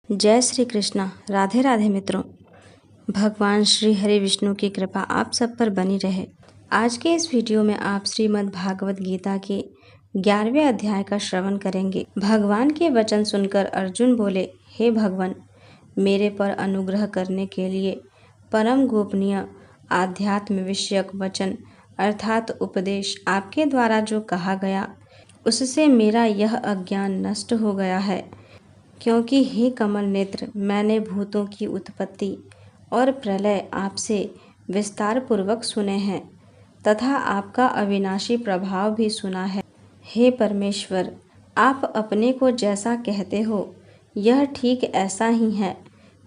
जय श्री कृष्णा। राधे राधे मित्रों। भगवान श्री हरि विष्णु की कृपा आप सब पर बनी रहे। आज के इस वीडियो में आप श्रीमद् भागवत गीता के 11वें अध्याय का श्रवण करेंगे। भगवान के वचन सुनकर अर्जुन बोले, हे भगवान, मेरे पर अनुग्रह करने के लिए परम गोपनीय आध्यात्म विषयक वचन अर्थात उपदेश आपके द्वारा जो कहा गया, उससे मेरा यह अज्ञान नष्ट हो गया है। क्योंकि हे कमल नेत्र, मैंने भूतों की उत्पत्ति और प्रलय आपसे विस्तार पूर्वक सुने हैं तथा आपका अविनाशी प्रभाव भी सुना है। हे परमेश्वर, आप अपने को जैसा कहते हो यह ठीक ऐसा ही है,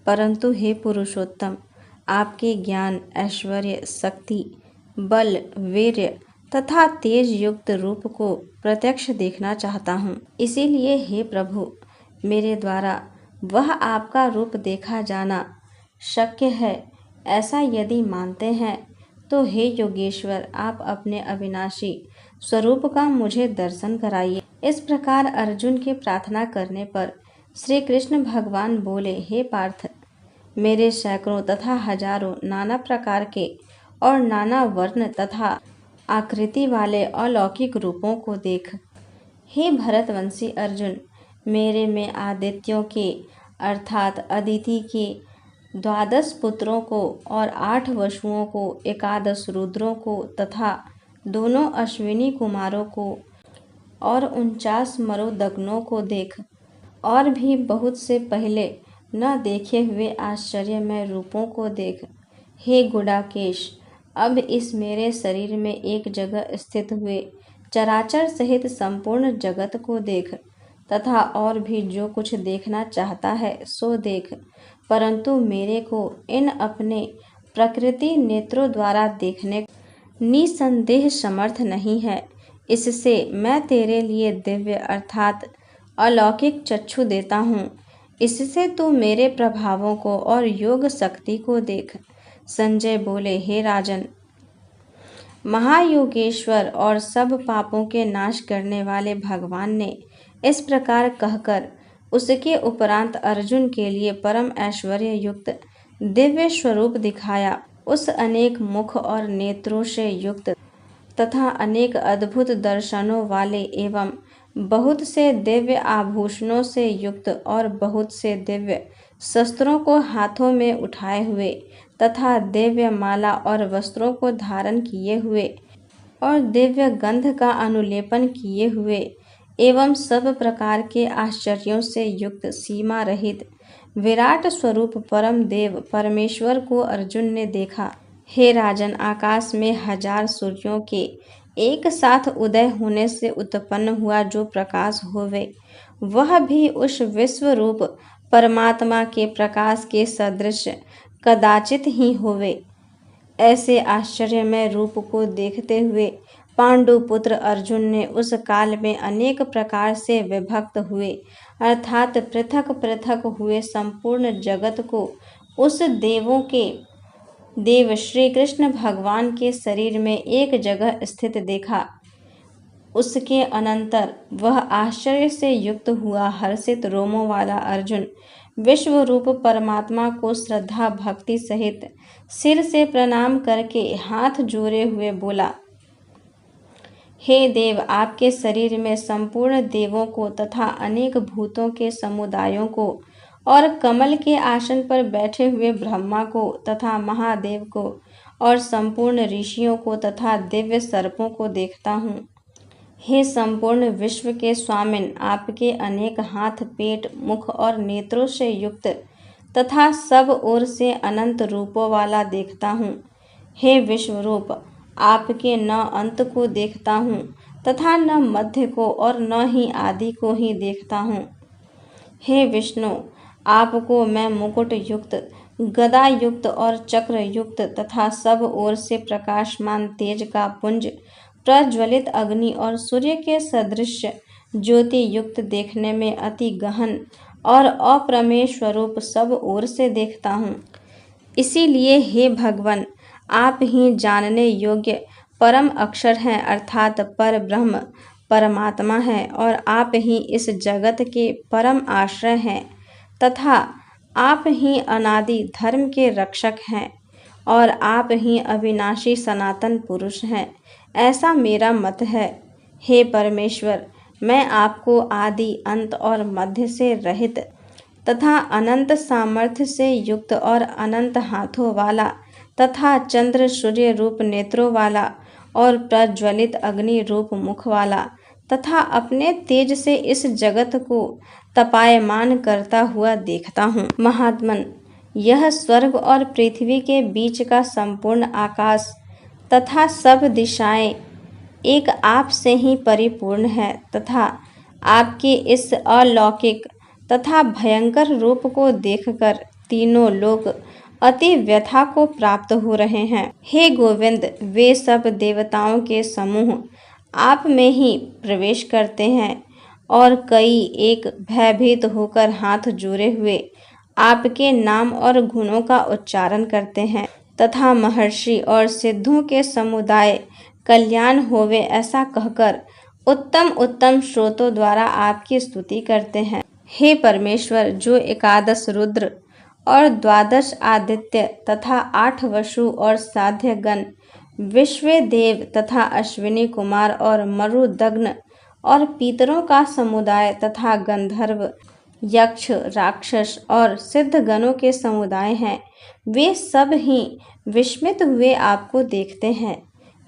परंतु हे पुरुषोत्तम, आपके ज्ञान, ऐश्वर्य, शक्ति, बल, वीर्य तथा तेज युक्त रूप को प्रत्यक्ष देखना चाहता हूँ। इसीलिए हे प्रभु, मेरे द्वारा वह आपका रूप देखा जाना शक्य है, ऐसा यदि मानते हैं तो हे योगेश्वर, आप अपने अविनाशी स्वरूप का मुझे दर्शन कराइए। इस प्रकार अर्जुन के प्रार्थना करने पर श्री कृष्ण भगवान बोले, हे पार्थ, मेरे सैकड़ों तथा हजारों नाना प्रकार के और नाना वर्ण तथा आकृति वाले अलौकिक रूपों को देख। हे भरतवंशी अर्जुन, मेरे में आदित्यों के अर्थात अदिति के 12 पुत्रों को और 8 वसुओं को, 11 रुद्रों को तथा दोनों अश्विनी कुमारों को और 49 मरुदगनों को देख। और भी बहुत से पहले न देखे हुए आश्चर्यमय रूपों को देख। हे गुडाकेश, अब इस मेरे शरीर में एक जगह स्थित हुए चराचर सहित संपूर्ण जगत को देख तथा और भी जो कुछ देखना चाहता है सो देख, परंतु मेरे को इन अपने प्रकृति नेत्रों द्वारा देखने निसंदेह समर्थ नहीं है। इससे मैं तेरे लिए दिव्य अर्थात अलौकिक चक्षु देता हूँ। इससे तू मेरे प्रभावों को और योग शक्ति को देख। संजय बोले, हे राजन, महायोगेश्वर और सब पापों के नाश करने वाले भगवान ने इस प्रकार कहकर उसके उपरांत अर्जुन के लिए परम ऐश्वर्य युक्त दिव्य स्वरूप दिखाया। उस अनेक मुख और नेत्रों से युक्त तथा अनेक अद्भुत दर्शनों वाले एवं बहुत से दिव्य आभूषणों से युक्त और बहुत से दिव्य शस्त्रों को हाथों में उठाए हुए तथा दिव्य माला और वस्त्रों को धारण किए हुए और दिव्य गंध का अनुलेपन किए हुए एवं सब प्रकार के आश्चर्यों से युक्त सीमा रहित विराट स्वरूप परम देव परमेश्वर को अर्जुन ने देखा। हे राजन, आकाश में 1000 सूर्यों के एक साथ उदय होने से उत्पन्न हुआ जो प्रकाश होवे, वह भी उस विश्व रूप परमात्मा के प्रकाश के सदृश कदाचित ही होवे। ऐसे आश्चर्यमय रूप को देखते हुए पांडुपुत्र अर्जुन ने उस काल में अनेक प्रकार से विभक्त हुए अर्थात पृथक पृथक हुए संपूर्ण जगत को उस देवों के देव श्री कृष्ण भगवान के शरीर में एक जगह स्थित देखा। उसके अनंतर वह आश्चर्य से युक्त हुआ हर्षित रोमों वाला अर्जुन विश्व रूप परमात्मा को श्रद्धा भक्ति सहित सिर से प्रणाम करके हाथ जोड़े हुए बोला, हे देव, आपके शरीर में संपूर्ण देवों को तथा अनेक भूतों के समुदायों को और कमल के आसन पर बैठे हुए ब्रह्मा को तथा महादेव को और संपूर्ण ऋषियों को तथा दिव्य सर्पों को देखता हूँ। हे संपूर्ण विश्व के स्वामिन, आपके अनेक हाथ, पेट, मुख और नेत्रों से युक्त तथा सब ओर से अनंत रूपों वाला देखता हूँ। हे विश्वरूप, आपके न अंत को देखता हूँ तथा न मध्य को और न ही आदि को ही देखता हूँ। हे विष्णु, आपको मैं मुकुट युक्त, गदा युक्त और चक्र युक्त तथा सब ओर से प्रकाशमान तेज का पुंज, प्रज्वलित अग्नि और सूर्य के सदृश ज्योति युक्त देखने में अति गहन और अप्रमेय स्वरूप सब ओर से देखता हूँ। इसीलिए हे भगवान, आप ही जानने योग्य परम अक्षर हैं अर्थात पर ब्रह्म परमात्मा है और आप ही इस जगत के परम आश्रय हैं तथा आप ही अनादि धर्म के रक्षक हैं और आप ही अविनाशी सनातन पुरुष हैं, ऐसा मेरा मत है। हे परमेश्वर, मैं आपको आदि अंत और मध्य से रहित तथा अनंत सामर्थ्य से युक्त और अनंत हाथों वाला तथा चंद्र सूर्य रूप नेत्रों वाला और प्रज्वलित अग्नि रूप मुख वाला तथा अपने तेज से इस जगत को तपायमान करता हुआ देखता हूँ। महात्मन, यह स्वर्ग और पृथ्वी के बीच का संपूर्ण आकाश तथा सब दिशाएं एक आप से ही परिपूर्ण है तथा आपके इस अलौकिक तथा भयंकर रूप को देखकर तीनों लोग अति व्यथा को प्राप्त हो रहे हैं। हे गोविंद, वे सब देवताओं के समूह आप में ही प्रवेश करते हैं और कई एक भयभीत होकर हाथ जोड़े हुए आपके नाम और गुणों का उच्चारण करते हैं तथा महर्षि और सिद्धों के समुदाय कल्याण होवे ऐसा कहकर उत्तम उत्तम श्रोतों द्वारा आपकी स्तुति करते हैं। हे परमेश्वर, जो 11 रुद्र और 12 आदित्य तथा 8 वसु और साध्य गण, विश्वदेव तथा अश्विनी कुमार और मरुदग्न और पीतरों का समुदाय तथा गंधर्व, यक्ष, राक्षस और सिद्ध गणों के समुदाय हैं, वे सब ही विस्मित हुए आपको देखते हैं।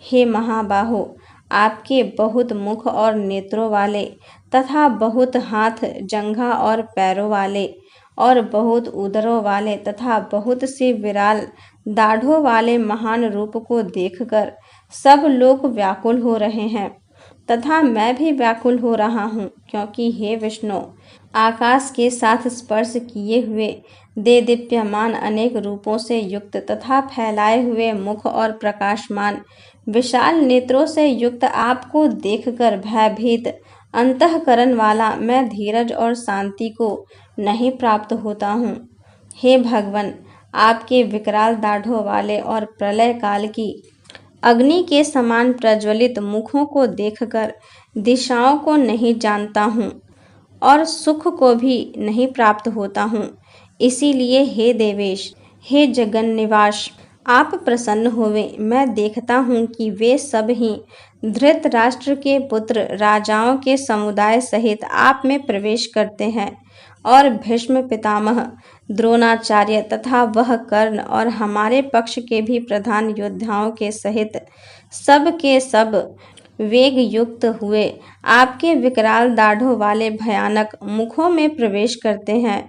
हे महाबाहो, आपके बहुत मुख और नेत्रों वाले तथा बहुत हाथ, जंघा और पैरों वाले और बहुत उदरों वाले तथा बहुत सी विराल दाढ़ों वाले महान रूप को देखकर सब लोग व्याकुल हो रहे हैं तथा मैं भी व्याकुल हो रहा हूँ, क्योंकि हे विष्णु, आकाश के साथ स्पर्श किए हुए देदीप्यमान अनेक रूपों से युक्त तथा फैलाए हुए मुख और प्रकाशमान विशाल नेत्रों से युक्त आपको देखकर भयभीत अंतःकरण वाला मैं धीरज और शांति को नहीं प्राप्त होता हूँ। हे भगवान, आपके विकराल दाढ़ों वाले और प्रलय काल की अग्नि के समान प्रज्वलित मुखों को देखकर दिशाओं को नहीं जानता हूँ और सुख को भी नहीं प्राप्त होता हूँ। इसीलिए हे देवेश, हे जगन निवास, आप प्रसन्न होवे। मैं देखता हूँ कि वे सब ही धृतराष्ट्र के पुत्र राजाओं के समुदाय सहित आप में प्रवेश करते हैं और भीष्म पितामह, द्रोणाचार्य तथा वह कर्ण और हमारे पक्ष के भी प्रधान योद्धाओं के सहित सब के सब वेग युक्त हुए आपके विकराल दाढ़ों वाले भयानक मुखों में प्रवेश करते हैं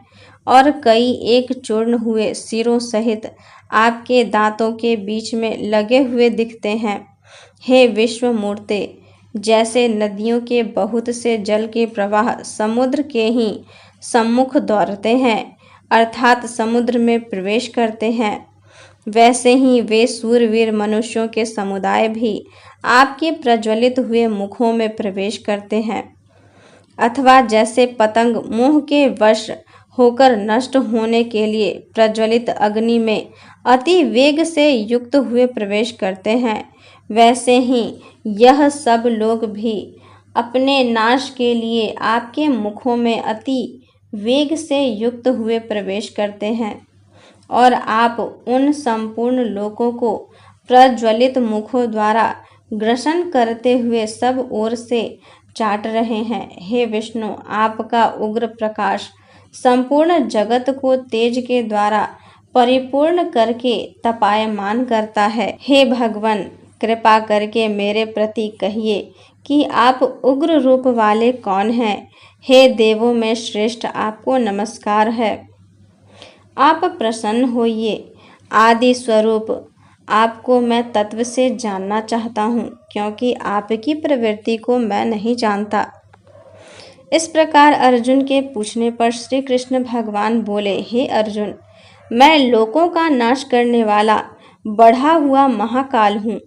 और कई एक चूर्ण हुए सिरों सहित आपके दांतों के बीच में लगे हुए दिखते हैं। हे विश्व मूर्ते, जैसे नदियों के बहुत से जल के प्रवाह समुद्र के ही सम्मुख दौड़ते हैं अर्थात समुद्र में प्रवेश करते हैं, वैसे ही वे सूरवीर मनुष्यों के समुदाय भी आपके प्रज्वलित हुए मुखों में प्रवेश करते हैं। अथवा जैसे पतंग मोह के वश होकर नष्ट होने के लिए प्रज्वलित अग्नि में अति वेग से युक्त हुए प्रवेश करते हैं, वैसे ही यह सब लोग भी अपने नाश के लिए आपके मुखों में अति वेग से युक्त हुए प्रवेश करते हैं और आप उन संपूर्ण लोकों को प्रज्वलित मुखों द्वारा ग्रसन करते हुए सब ओर से चाट रहे हैं। हे विष्णु, आपका उग्र प्रकाश संपूर्ण जगत को तेज के द्वारा परिपूर्ण करके तपायमान करता है। हे भगवान, कृपा करके मेरे प्रति कहिए कि आप उग्र रूप वाले कौन हैं। हे देवों में श्रेष्ठ, आपको नमस्कार है। आप प्रसन्न होइए। आदि स्वरूप आपको मैं तत्व से जानना चाहता हूँ, क्योंकि आपकी प्रवृत्ति को मैं नहीं जानता। इस प्रकार अर्जुन के पूछने पर श्री कृष्ण भगवान बोले, हे अर्जुन, मैं लोकों का नाश करने वाला बढ़ा हुआ महाकाल हूँ।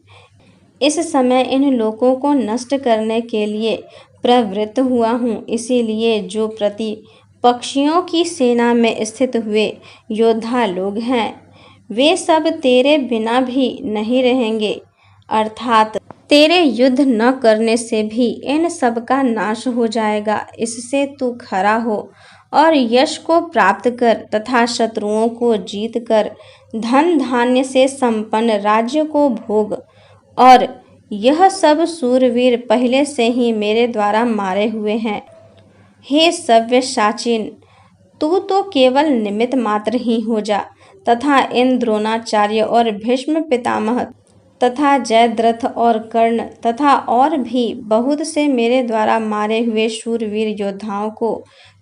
इस समय इन लोकों को नष्ट करने के लिए प्रवृत्त हुआ हूँ। इसीलिए जो प्रतिपक्षियों की सेना में स्थित हुए योद्धा लोग हैं, वे सब तेरे बिना भी नहीं रहेंगे, अर्थात तेरे युद्ध न करने से भी इन सब का नाश हो जाएगा। इससे तू खरा हो और यश को प्राप्त कर तथा शत्रुओं को जीत कर धन धान्य से संपन्न राज्य को भोग। और यह सब सूरवीर पहले से ही मेरे द्वारा मारे हुए हैं। हे सव्यसाचिन, तू तो केवल निमित्त मात्र ही हो जा तथा इन द्रोणाचार्य और भीष्म पितामह तथा जयद्रथ और कर्ण तथा और भी बहुत से मेरे द्वारा मारे हुए शूरवीर योद्धाओं को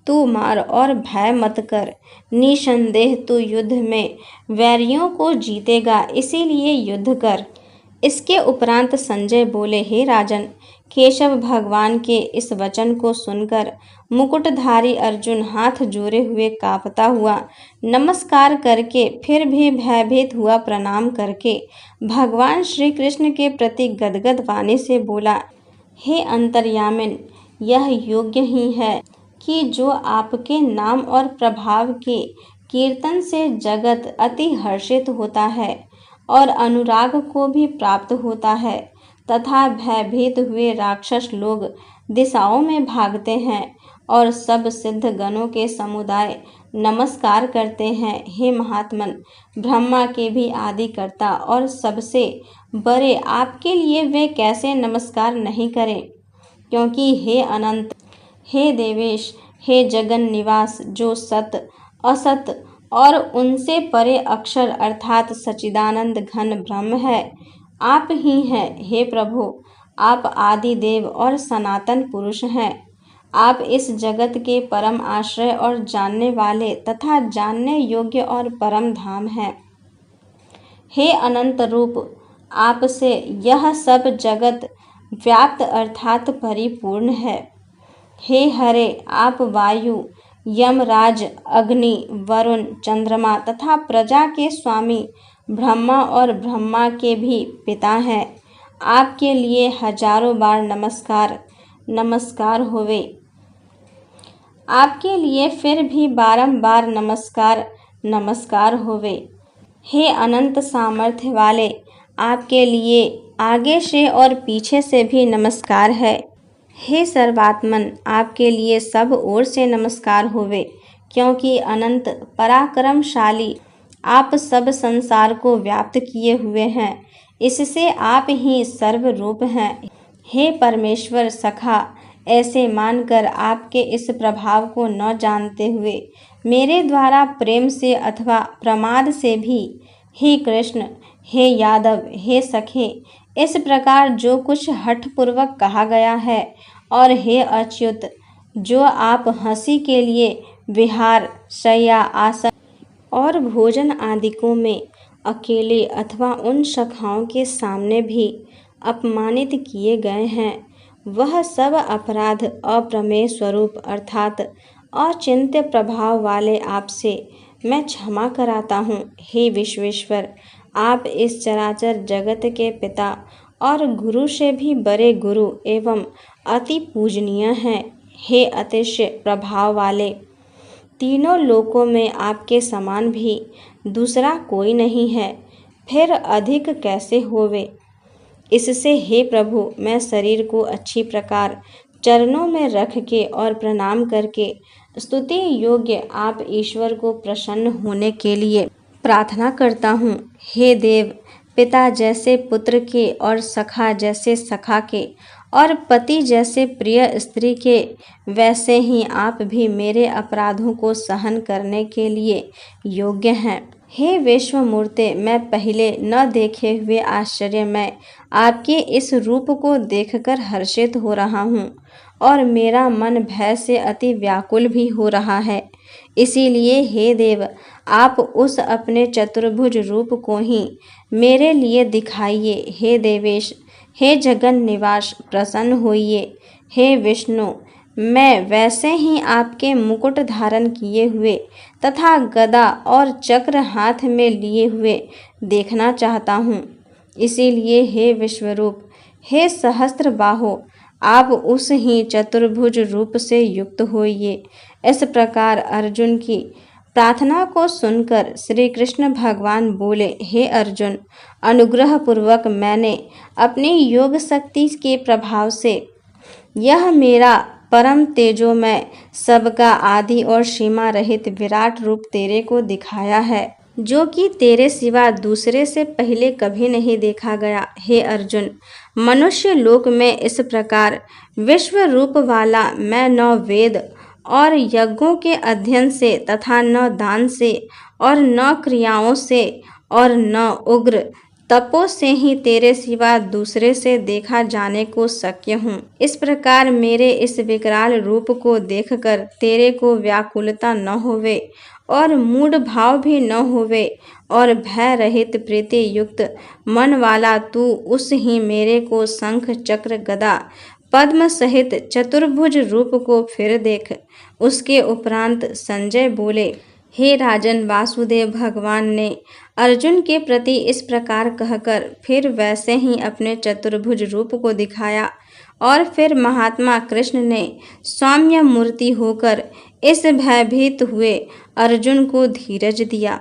तू मार और भय मत कर। निसंदेह तू युद्ध में वैरियों को जीतेगा, इसीलिए युद्ध कर। इसके उपरांत संजय बोले, हे राजन, केशव भगवान के इस वचन को सुनकर मुकुटधारी अर्जुन हाथ जोड़े हुए कांपता हुआ नमस्कार करके फिर भी भयभीत हुआ प्रणाम करके भगवान श्री कृष्ण के प्रति गदगद वाणी से बोला, हे अंतर्यामिन, यह योग्य ही है कि जो आपके नाम और प्रभाव के कीर्तन से जगत अति हर्षित होता है और अनुराग को भी प्राप्त होता है तथा भयभीत हुए राक्षस लोग दिशाओं में भागते हैं और सब सिद्ध गणों के समुदाय नमस्कार करते हैं। हे महात्मन, ब्रह्मा के भी आदि करता और सबसे बड़े आपके लिए वे कैसे नमस्कार नहीं करें, क्योंकि हे अनंत, हे देवेश, हे जगन निवास, जो सत असत और उनसे परे अक्षर अर्थात सच्चिदानंद घन ब्रह्म है, आप ही हैं। हे प्रभु, आप आदि देव और सनातन पुरुष हैं। आप इस जगत के परम आश्रय और जानने वाले तथा जानने योग्य और परम धाम हैं। हे अनंत रूप, आपसे यह सब जगत व्याप्त अर्थात परिपूर्ण है। हे हरे, आप वायु, यमराज, अग्नि, वरुण, चंद्रमा तथा प्रजा के स्वामी ब्रह्मा और ब्रह्मा के भी पिता हैं। आपके लिए हजारों बार नमस्कार नमस्कार होवे। आपके लिए फिर भी बारंबार नमस्कार नमस्कार होवे। हे अनंत सामर्थ्य वाले, आपके लिए आगे से और पीछे से भी नमस्कार है। हे सर्वात्मन, आपके लिए सब ओर से नमस्कार होवे, क्योंकि अनंत पराक्रमशाली आप सब संसार को व्याप्त किए हुए हैं, इससे आप ही सर्व रूप हैं। हे परमेश्वर सखा, ऐसे मानकर आपके इस प्रभाव को न जानते हुए मेरे द्वारा प्रेम से अथवा प्रमाद से भी हे कृष्ण, हे यादव, हे सखे, इस प्रकार जो कुछ हठपूर्वक कहा गया है, और हे अच्युत, जो आप हंसी के लिए विहार, शय्या, आसन और भोजन आदिकों में अकेले अथवा उन सखाओं के सामने भी अपमानित किए गए हैं, वह सब अपराध अप्रमेय स्वरूप अर्थात अचिंत्य प्रभाव वाले आपसे मैं क्षमा कराता हूँ। हे विश्वेश्वर, आप इस चराचर जगत के पिता और गुरु से भी बड़े गुरु एवं अति पूजनीय हैं। हे अतिशय प्रभाव वाले, तीनों लोकों में आपके समान भी दूसरा कोई नहीं है, फिर अधिक कैसे होवे। इससे हे प्रभु, मैं शरीर को अच्छी प्रकार चरणों में रख के और प्रणाम करके स्तुति योग्य आप ईश्वर को प्रसन्न होने के लिए प्रार्थना करता हूँ। हे देव, पिता जैसे पुत्र के और सखा जैसे सखा के और पति जैसे प्रिय स्त्री के, वैसे ही आप भी मेरे अपराधों को सहन करने के लिए योग्य हैं। हे विश्वमूर्ते, मैं पहले न देखे हुए आश्चर्य में आपके इस रूप को देखकर हर्षित हो रहा हूँ और मेरा मन भय से अति व्याकुल भी हो रहा है। इसीलिए हे देव, आप उस अपने चतुर्भुज रूप को ही मेरे लिए दिखाइए। हे देवेश, हे जगन निवास, प्रसन्न होइए। हे विष्णु, मैं वैसे ही आपके मुकुट धारण किए हुए तथा गदा और चक्र हाथ में लिए हुए देखना चाहता हूँ। इसीलिए हे विश्वरूप, हे सहस्त्र बाहो, आप उस ही चतुर्भुज रूप से युक्त होइए। इस प्रकार अर्जुन की प्रार्थना को सुनकर श्री कृष्ण भगवान बोले, हे अर्जुन, अनुग्रह पूर्वक मैंने अपनी योग शक्ति के प्रभाव से यह मेरा परम तेजोमय, सबका आदि और सीमा रहित विराट रूप तेरे को दिखाया है, जो कि तेरे सिवा दूसरे से पहले कभी नहीं देखा गया। हे अर्जुन, मनुष्य लोक में इस प्रकार विश्व रूप वाला मैं न वेद और यज्ञों के अध्ययन से तथा न दान से और न क्रियाओं से और न उग्र तपों से ही तेरे सिवा दूसरे से देखा जाने को शक्य हूँ। इस प्रकार मेरे इस विकराल रूप को देखकर तेरे को व्याकुलता न होवे और मूढ़ भाव भी न होवे और भय रहित प्रीति युक्त मन वाला तू उस ही मेरे को शंख चक्र गदा पद्म सहित चतुर्भुज रूप को फिर देख। उसके उपरांत संजय बोले, हे राजन, वासुदेव भगवान ने अर्जुन के प्रति इस प्रकार कहकर फिर वैसे ही अपने चतुर्भुज रूप को दिखाया और फिर महात्मा कृष्ण ने सौम्य मूर्ति होकर इस भयभीत हुए अर्जुन को धीरज दिया।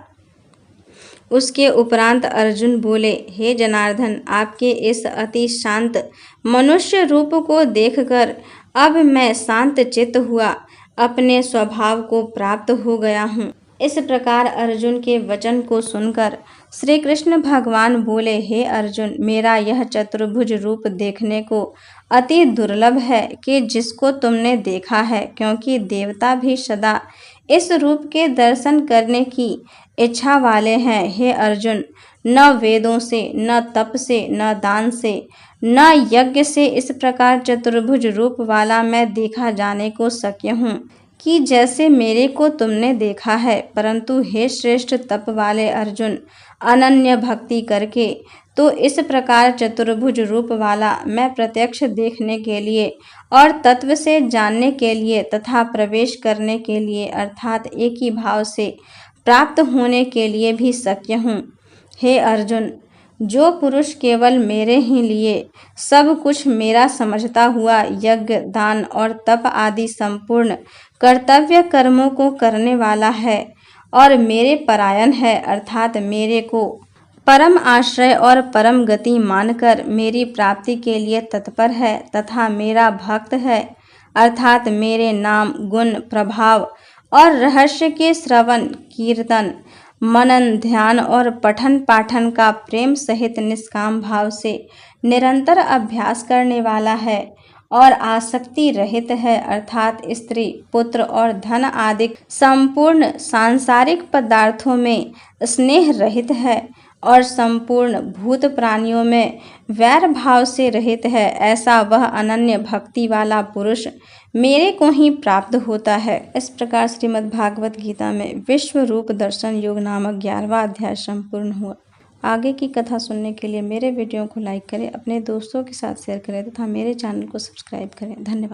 उसके उपरांत अर्जुन बोले, हे जनार्दन, आपके इस अति शांत मनुष्य रूप को देखकर अब मैं शांत चित्त हुआ अपने स्वभाव को प्राप्त हो गया हूँ। इस प्रकार अर्जुन के वचन को सुनकर श्री कृष्ण भगवान बोले, हे अर्जुन, मेरा यह चतुर्भुज रूप देखने को अति दुर्लभ है कि जिसको तुमने देखा है, क्योंकि देवता भी सदा इस रूप के दर्शन करने की इच्छा वाले हैं। हे अर्जुन, न वेदों से, न तप से, न दान से, न यज्ञ से इस प्रकार चतुर्भुज रूप वाला मैं देखा जाने को शक्य हूँ कि जैसे मेरे को तुमने देखा है। परंतु हे श्रेष्ठ तप वाले अर्जुन, अनन्य भक्ति करके तो इस प्रकार चतुर्भुज रूप वाला मैं प्रत्यक्ष देखने के लिए और तत्व से जानने के लिए तथा प्रवेश करने के लिए अर्थात एक ही भाव से प्राप्त होने के लिए भी शक्य हूँ। हे अर्जुन, जो पुरुष केवल मेरे ही लिए सब कुछ मेरा समझता हुआ यज्ञ, दान और तप आदि संपूर्ण कर्तव्य कर्मों को करने वाला है और मेरे परायण है, अर्थात मेरे को परम आश्रय और परम गति मानकर मेरी प्राप्ति के लिए तत्पर है तथा मेरा भक्त है, अर्थात मेरे नाम, गुण, प्रभाव और रहस्य के श्रवण, कीर्तन, मनन, ध्यान और पठन पाठन का प्रेम सहित निष्काम भाव से निरंतर अभ्यास करने वाला है और आसक्ति रहित है, अर्थात स्त्री, पुत्र और धन आदि संपूर्ण सांसारिक पदार्थों में स्नेह रहित है और संपूर्ण भूत प्राणियों में वैर भाव से रहित है, ऐसा वह अनन्य भक्ति वाला पुरुष मेरे को ही प्राप्त होता है। इस प्रकार श्रीमद् भागवत गीता में विश्व रूप दर्शन योग नामक 11वां अध्याय संपूर्ण हुआ। आगे की कथा सुनने के लिए मेरे वीडियो को लाइक करें, अपने दोस्तों के साथ शेयर करें तथा मेरे चैनल को सब्सक्राइब करें। धन्यवाद।